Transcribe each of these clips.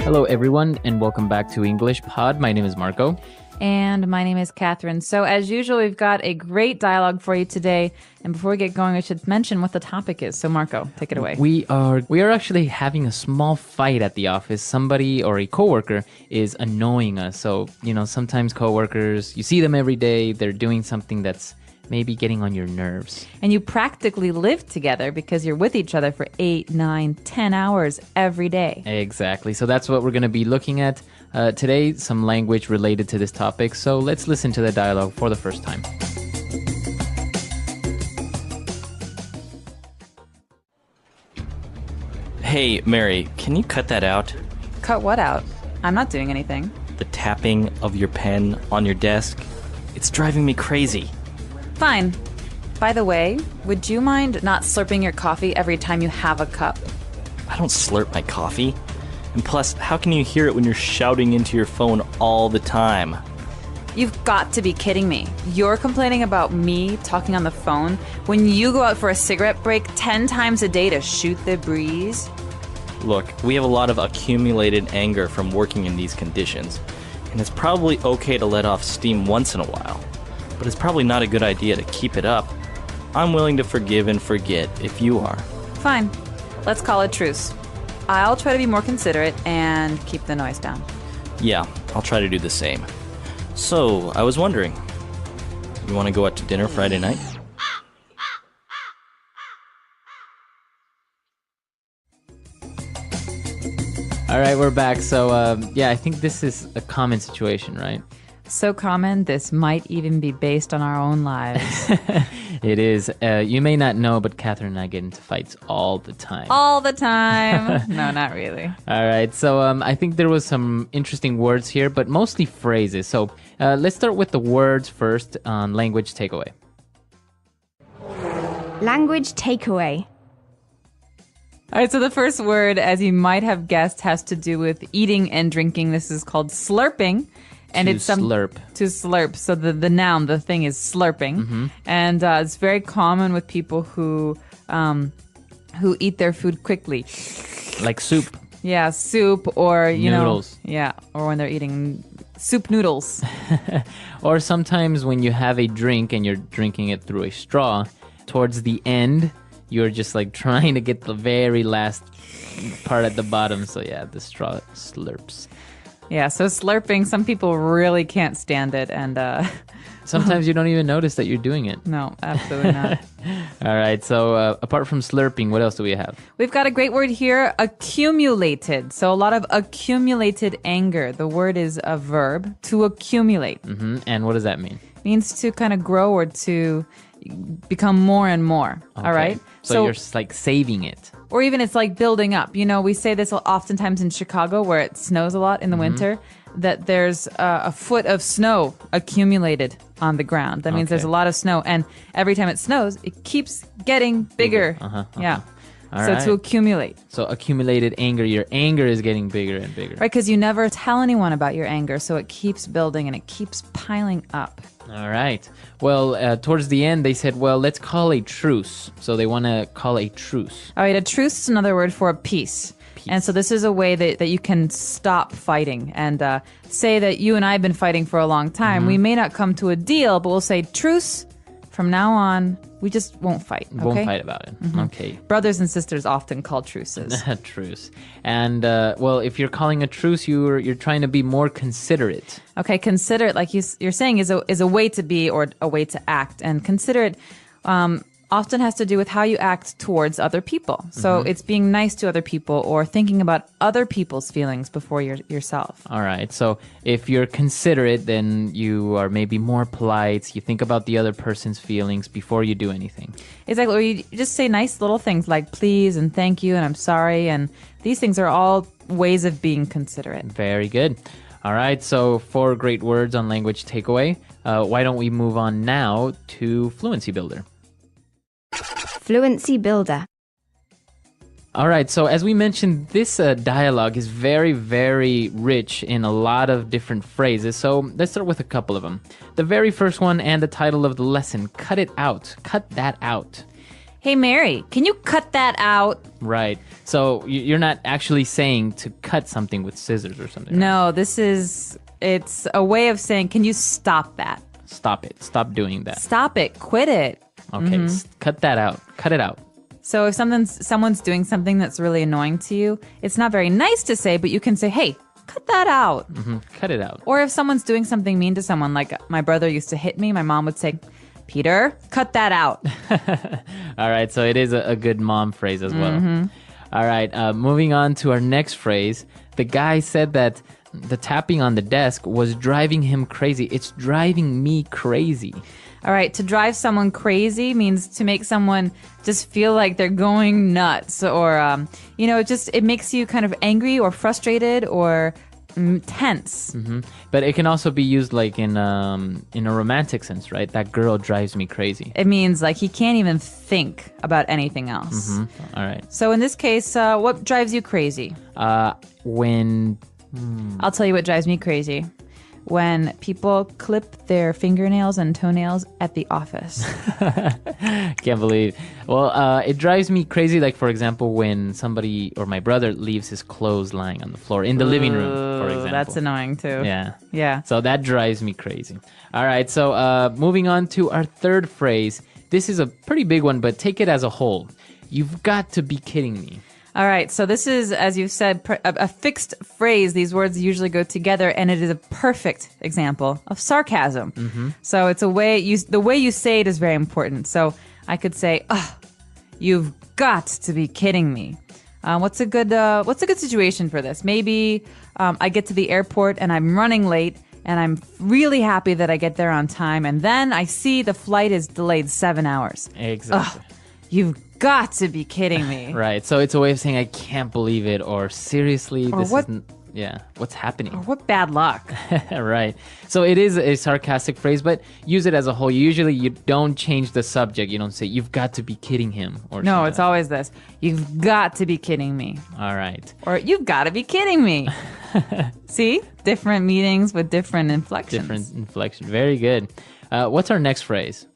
Hello, everyone, and welcome back to English Pod. My name is Marco. And my name is Catherine. So as usual, we've got a great dialogue for you today. And before we get going, I should mention what the topic is. So Marco, take it away. We are actually having a small fight at the office. Somebody or a coworker is annoying us. So, sometimes coworkers, you see them every day. They're doing something that's maybe getting on your nerves. And you practically live together because you're with each other for 8, 9, 10 hours every day. Exactly. So that's what we're going to be looking at today, some language related to this topic. So let's listen to the dialogue for the first time. Hey, Mary, can you cut that out? Cut what out? I'm not doing anything. The tapping of your pen on your desk. It's driving me crazy. Fine. By the way, would you mind not slurping your coffee every time you have a cup? I don't slurp my coffee. And plus, how can you hear it when you're shouting into your phone all the time? You've got to be kidding me. You're complaining about me talking on the phone when you go out for a cigarette break 10 times a day to shoot the breeze? Look, we have a lot of accumulated anger from working in these conditions, and it's probably okay to let off steam once in a while, but it's probably not a good idea to keep it up. I'm willing to forgive and forget if you are. Fine. Let's call it truce. I'll try to be more considerate and keep the noise down. Yeah, I'll try to do the same. So, I was wondering, you want to go out to dinner Friday night? All right, we're back. So, I think this is a common situation, right? So common, this might even be based on our own lives. It is. You may not know, but Catherine and I get into fights all the time. All the time. No, not really. All right. So I think there was some interesting words here, but mostly phrases. So let's start with the words first on language takeaway. Language takeaway. All right, so the first word, as you might have guessed, has to do with eating and drinking. This is called slurping. And to it's slurp. To slurp. So the noun, the thing is slurping. Mm-hmm. And it's very common with people who eat their food quickly. Like soup. Yeah, soup or, Noodles. Or when they're eating soup noodles. Or sometimes when you have a drink and you're drinking it through a straw, towards the end, you're just like trying to get the very last part at the bottom. So yeah, the straw slurps. Yeah, so slurping, some people really can't stand it. And sometimes you don't even notice that you're doing it. No, absolutely not. All right, so apart from slurping, what else do we have? We've got a great word here, accumulated. So a lot of accumulated anger. The word is a verb, to accumulate. Mm-hmm. And what does that mean? It means to kind of grow or to become more and more. Okay. All right? So you're like saving it. Or even it's like building up. We say this oftentimes in Chicago where it snows a lot in the winter, that there's a foot of snow accumulated on the ground. That means there's a lot of snow. And every time it snows, it keeps getting bigger. Yeah. All so right. to accumulate. So accumulated anger, your anger is getting bigger and bigger. Right, because you never tell anyone about your anger, so it keeps building and it keeps piling up. All right. Well, towards the end, they said, well, let's call a truce. So they want to call a truce. All right, a truce is another word for a peace. And so this is a way that you can stop fighting and say that you and I have been fighting for a long time. We may not come to a deal, but we'll say truce. From now on, we just won't fight. Okay? Won't fight about it. Okay. Brothers and sisters often call truces. Truce. And, if you're calling a truce, you're trying to be more considerate. Okay, considerate, like you're saying, is a way to be or a way to act. And considerate often has to do with how you act towards other people. So it's being nice to other people or thinking about other people's feelings before yourself. All right. So if you're considerate, then you are maybe more polite. You think about the other person's feelings before you do anything. Exactly. Or you just say nice little things like please and thank you and I'm sorry. And these things are all ways of being considerate. Very good. All right. So 4 great words on language takeaway. Why don't we move on now to Fluency Builder? Fluency builder. All right, so as we mentioned, this dialogue is very, very rich in a lot of different phrases, so let's start with a couple of them. The very first one and the title of the lesson, cut it out. Cut that out. Hey, Mary, can you cut that out? Right. So you're not actually saying to cut something with scissors or something. No, it's a way of saying, can you stop that? Stop it. Stop doing that. Stop it. Quit it. Okay. Cut that out. Cut it out. So if someone's doing something that's really annoying to you, it's not very nice to say, but you can say, hey, cut that out. Cut it out. Or if someone's doing something mean to someone, like my brother used to hit me, my mom would say, Peter, cut that out. All right. So it is a good mom phrase as well. All right. Moving on to our next phrase. The guy said that the tapping on the desk was driving him crazy. It's driving me crazy. All right, to drive someone crazy means to make someone just feel like they're going nuts, or it makes you kind of angry or frustrated or tense. But it can also be used like in a romantic sense, right? That girl drives me crazy. It means like he can't even think about anything else. All right. So in this case, what drives you crazy? When I'll tell you what drives me crazy. When people clip their fingernails and toenails at the office. Can't believe. Well, it drives me crazy. Like, for example, when somebody or my brother leaves his clothes lying on the floor in the living room, for example. That's annoying too. Yeah. So that drives me crazy. All right. So moving on to our third phrase. This is a pretty big one, but take it as a whole. You've got to be kidding me. All right, so this is, as you've said, a fixed phrase. These words usually go together, and it is a perfect example of sarcasm. So it's the way you say it is very important. So I could say, "Oh, you've got to be kidding me." What's a good situation for this? Maybe I get to the airport and I'm running late, and I'm really happy that I get there on time, and then I see the flight is delayed 7 hours. Exactly. You've got to be kidding me. Right. So it's a way of saying I can't believe it, or seriously, Or this what- isn't. Yeah. What's happening? Or what bad luck. Right. So it is a sarcastic phrase, but use it as a whole. Usually you don't change the subject. You don't say you've got to be kidding him or No, something it's like always this. You've got to be kidding me. that. All right. Or you've got to be kidding me. See? Different meanings with different inflections. Different inflection. Very good. What's our next phrase?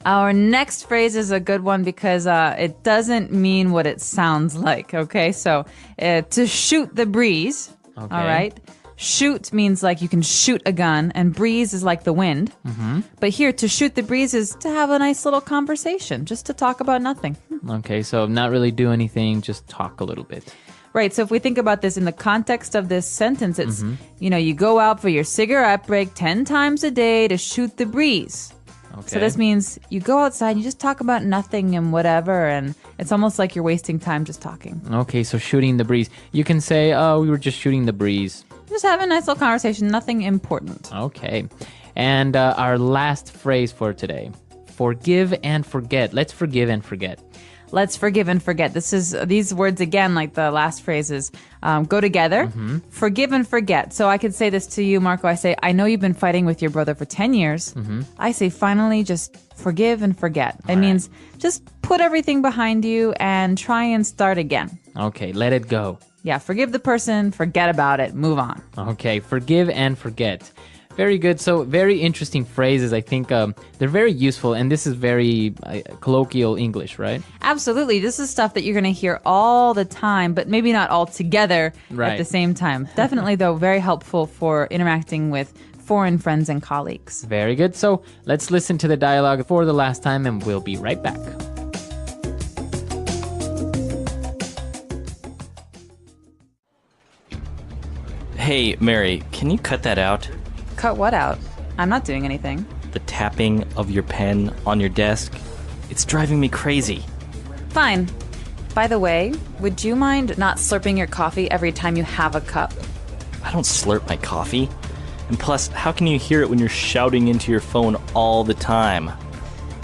Our next phrase is a good one because it doesn't mean what it sounds like, okay? So to shoot the breeze, Okay. all right? Shoot means like you can shoot a gun, and breeze is like the wind. But here, to shoot the breeze is to have a nice little conversation, just to talk about nothing. Okay. So not really do anything, just talk a little bit. Right, so if we think about this in the context of this sentence, it's, you go out for your cigarette break 10 times a day to shoot the breeze. Okay. So this means you go outside, you just talk about nothing and whatever, and it's almost like you're wasting time just talking. Okay. So shooting the breeze. You can say, oh, we were just shooting the breeze. Just have a nice little conversation, nothing important. Okay. And our last phrase for today. Forgive and forget. Let's forgive and forget. Let's forgive and forget. These words again, like the last phrases, go together. Forgive and forget. So I could say this to you, Marco. I say, I know you've been fighting with your brother for 10 years. I say, finally, just forgive and forget. It means just put everything behind you and try and start again. Okay. Let it go. Yeah, forgive the person, forget about it, move on. Okay. Forgive and forget. Very good. So very interesting phrases. I think they're very useful, and this is very colloquial English, right? Absolutely. This is stuff that you're going to hear all the time, but maybe not all together Right. at the same time. Definitely, though, very helpful for interacting with foreign friends and colleagues. Very good. So let's listen to the dialogue for the last time, and we'll be right back. Hey, Mary, can you cut that out? Cut what out? I'm not doing anything. The tapping of your pen on your desk? It's driving me crazy. Fine. By the way, would you mind not slurping your coffee every time you have a cup? I don't slurp my coffee. And plus, how can you hear it when you're shouting into your phone all the time?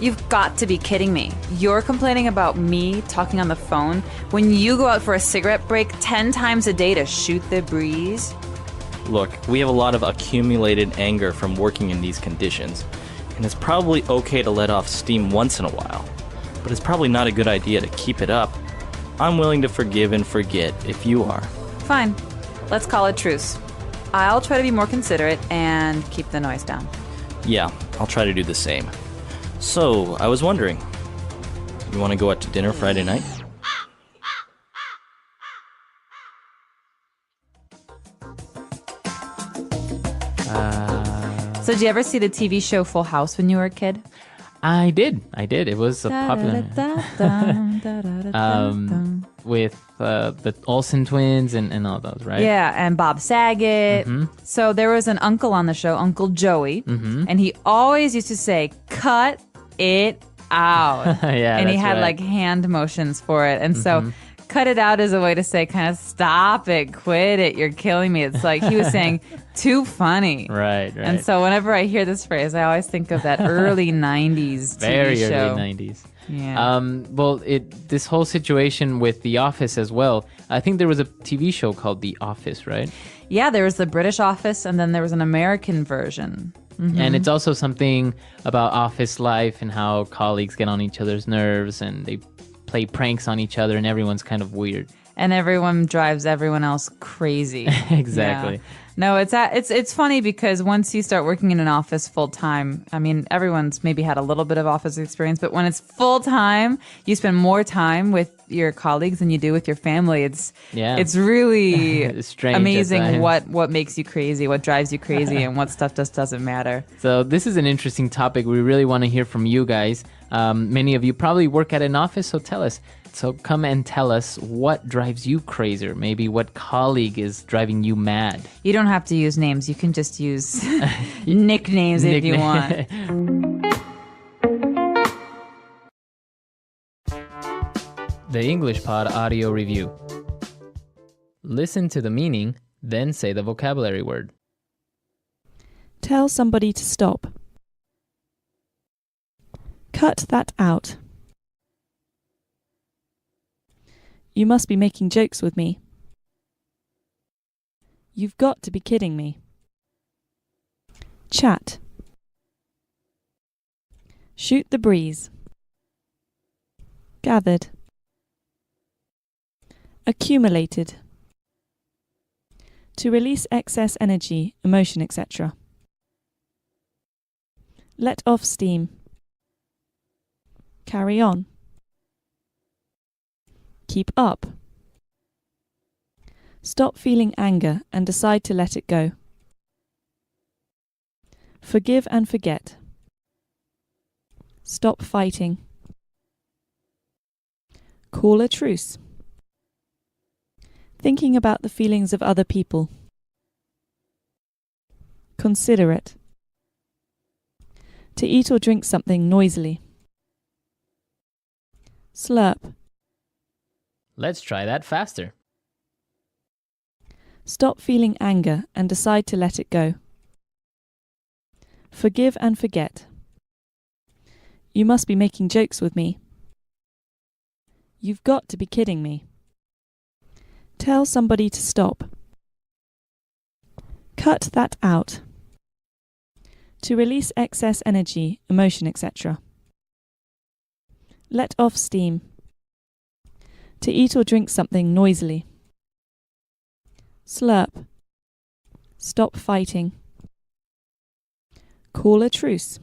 You've got to be kidding me. You're complaining about me talking on the phone when you go out for a cigarette break 10 times a day to shoot the breeze? Look, we have a lot of accumulated anger from working in these conditions, and it's probably okay to let off steam once in a while, but it's probably not a good idea to keep it up. I'm willing to forgive and forget if you are. Fine. Let's call it truce. I'll try to be more considerate and keep the noise down. Yeah, I'll try to do the same. So, I was wondering, You want to go out to dinner Friday night? So did you ever see the TV show Full House when you were a kid? I did. It was a popular with the Olsen twins and all those, right? Yeah, and Bob Saget. So there was an uncle on the show, Uncle Joey, and he always used to say, "Cut it out." Yeah, and he that's had right. like hand motions for it. And so cut it out is a way to say kind of stop it, quit it, you're killing me. It's like he was saying too funny. Right. And so whenever I hear this phrase, I always think of that early 90s TV very show. early 90s. Yeah. Well, this whole situation with The Office as well. I think there was a TV show called The Office, right? Yeah, there was the British Office and then there was an American version. And it's also something about office life and how colleagues get on each other's nerves and they play pranks on each other and everyone's kind of weird. And everyone drives everyone else crazy. Exactly. Yeah. No, it's funny because once you start working in an office full time, I mean, everyone's maybe had a little bit of office experience, but when it's full time, you spend more time with your colleagues than you do with your family. It's really It's strange at amazing times. what makes you crazy, what drives you crazy, and what stuff just doesn't matter. So this is an interesting topic. We really want to hear from you guys. Many of you probably work at an office, so tell us. So come and tell us what drives you crazy, or maybe what colleague is driving you mad. You don't have to use names. You can just use nicknames if you want. The English Pod Audio Review. Listen to the meaning, then say the vocabulary word. Tell somebody to stop. Cut that out. You must be making jokes with me. You've got to be kidding me. Chat. Shoot the breeze. Gathered. Accumulated. To release excess energy, emotion, etc. Let off steam. Carry on. Keep up. Stop feeling anger and decide to let it go. Forgive and forget. Stop fighting. Call a truce. Thinking about the feelings of other people. Considerate. To eat or drink something noisily. Slurp. Let's try that faster. Stop feeling anger and decide to let it go. Forgive and forget. You must be making jokes with me. You've got to be kidding me. Tell somebody to stop. Cut that out. To release excess energy, emotion, etc. Let off steam. To eat or drink something noisily. Slurp. Stop fighting. Call a truce.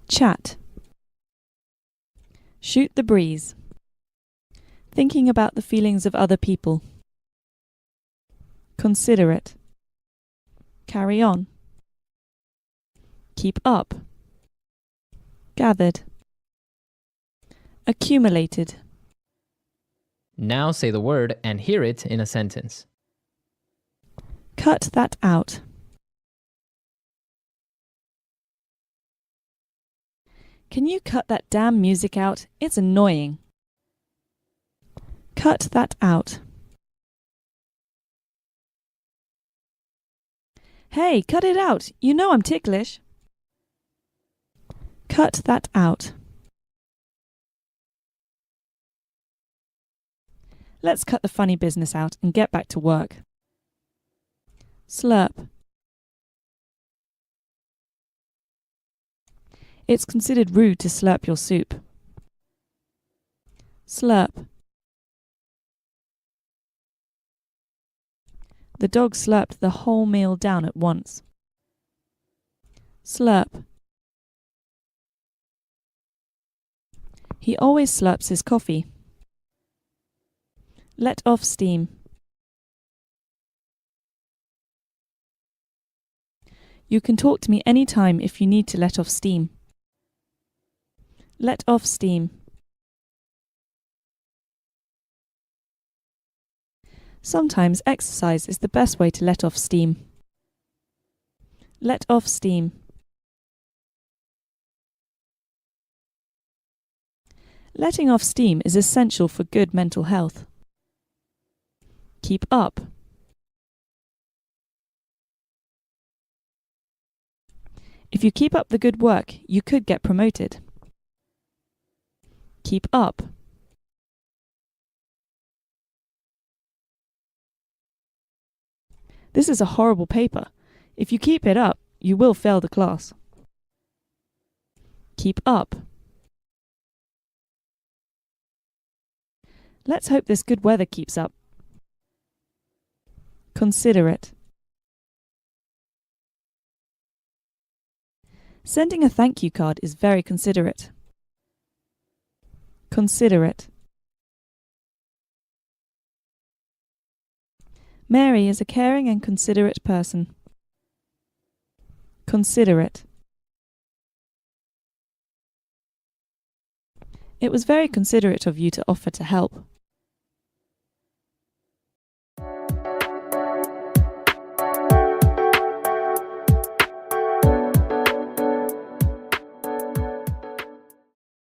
Chat. Shoot the breeze. Thinking about the feelings of other people. Considerate. Carry on. Keep up. Gathered. Accumulated. Now say the word and hear it in a sentence. Cut that out. Can you cut that damn music out? It's annoying. Cut that out. Hey, cut it out. You know I'm ticklish. Cut that out. Let's cut the funny business out and get back to work. Slurp. It's considered rude to slurp your soup. Slurp. The dog slurped the whole meal down at once. Slurp. He always slurps his coffee. Let off steam. You can talk to me any time if you need to let off steam. Let off steam. Sometimes exercise is the best way to let off steam. Let off steam. Letting off steam is essential for good mental health. Keep up. If you keep up the good work, you could get promoted. Keep up. This is a horrible paper. If you keep it up, you will fail the class. Keep up. Let's hope this good weather keeps up. Considerate. Sending a thank you card is very considerate. Considerate. Mary is a caring and considerate person. Considerate. It was very considerate of you to offer to help.